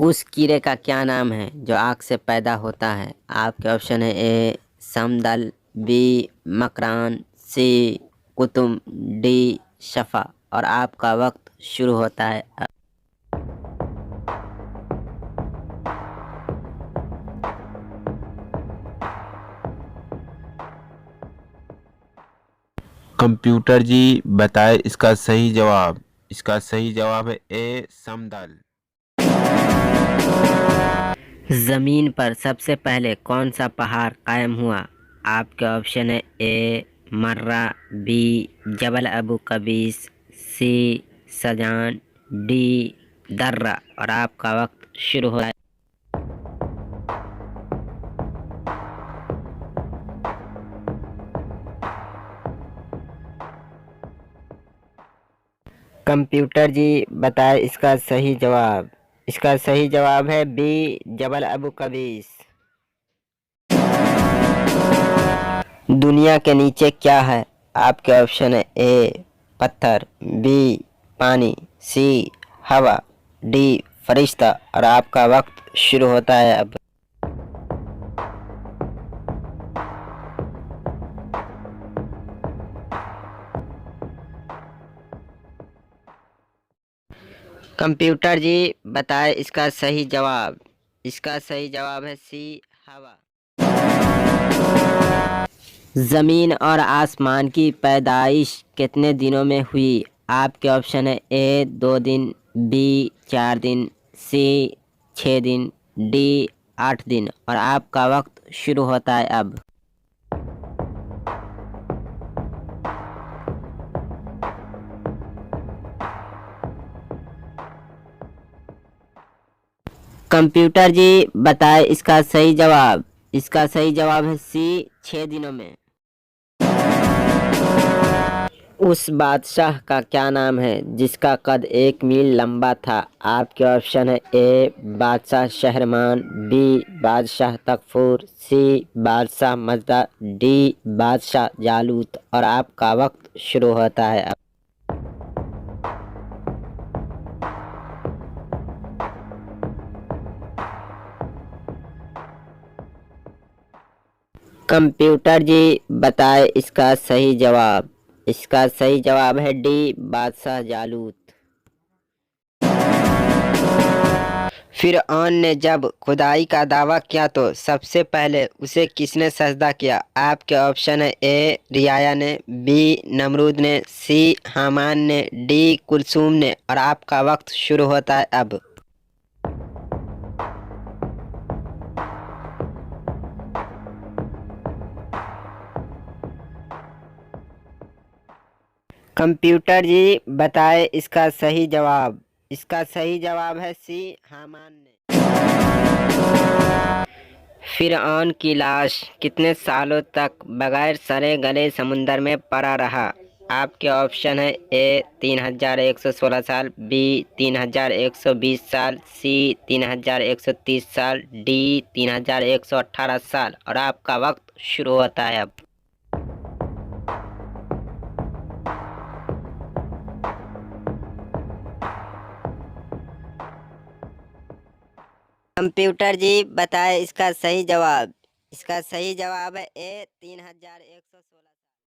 उस कीड़े का क्या नाम है जो आग से पैदा होता है? आपके ऑप्शन है ए समदल, बी मकरान, सी कुतुम, डी शफा। और आपका वक्त शुरू होता है। कंप्यूटर जी बताए इसका सही जवाब। इसका सही जवाब है ए समदल। ज़मीन पर सबसे पहले कौन सा पहाड़ कायम हुआ? आपके ऑप्शन है ए मर्रा, बी जबल अबू कबीस, सी सजान, डी दर्रा। और आपका वक्त शुरू हो रहा है। कंप्यूटर जी बताए इसका सही जवाब। इसका सही जवाब है बी जबल अबू कबीस। दुनिया के नीचे क्या है? आपके ऑप्शन है ए पत्थर, बी पानी, सी हवा, डी फरिश्ता। और आपका वक्त शुरू होता है अब। कंप्यूटर जी बताए इसका सही जवाब। इसका सही जवाब है सी हवा। जमीन और आसमान की पैदाइश कितने दिनों में हुई? आपके ऑप्शन है ए 2 दिन, बी 4 दिन, सी 6 दिन, डी 8 दिन। और आपका वक्त शुरू होता है अब। कंप्यूटर जी बताए इसका सही जवाब। इसका सही जवाब है सी 6 दिनों में। उस बादशाह का क्या नाम है जिसका कद 1 मील लंबा था? आपके ऑप्शन है ए बादशाह शहरमान, बी बादशाह तकफूर, सी बादशाह मजदा, डी बादशाह जालूत। और आपका वक्त शुरू होता है अब। कंप्यूटर जी बताए इसका सही जवाब। इसका सही जवाब है डी बादशाह जालूत। फिरऔन ने जब खुदाई का दावा किया तो सबसे पहले उसे किसने सजदा किया? आपके ऑप्शन है ए रियाया ने, बी नमरूद ने, सी हामान ने, डी कुलसूम ने। और आपका वक्त शुरू होता है अब। कंप्यूटर जी बताए इसका सही जवाब। इसका सही जवाब है सी हामान ने। फिरऔन की लाश कितने सालों तक बगैर सरे गले समुंदर में पड़ा रहा? आपके ऑप्शन है ए 3116 साल, बी 3120 साल, सी 3130 साल, डी 3118 साल। और आपका वक्त शुरू होता है अब। कंप्यूटर जी बताए इसका सही जवाब। इसका सही जवाब है ए 3116।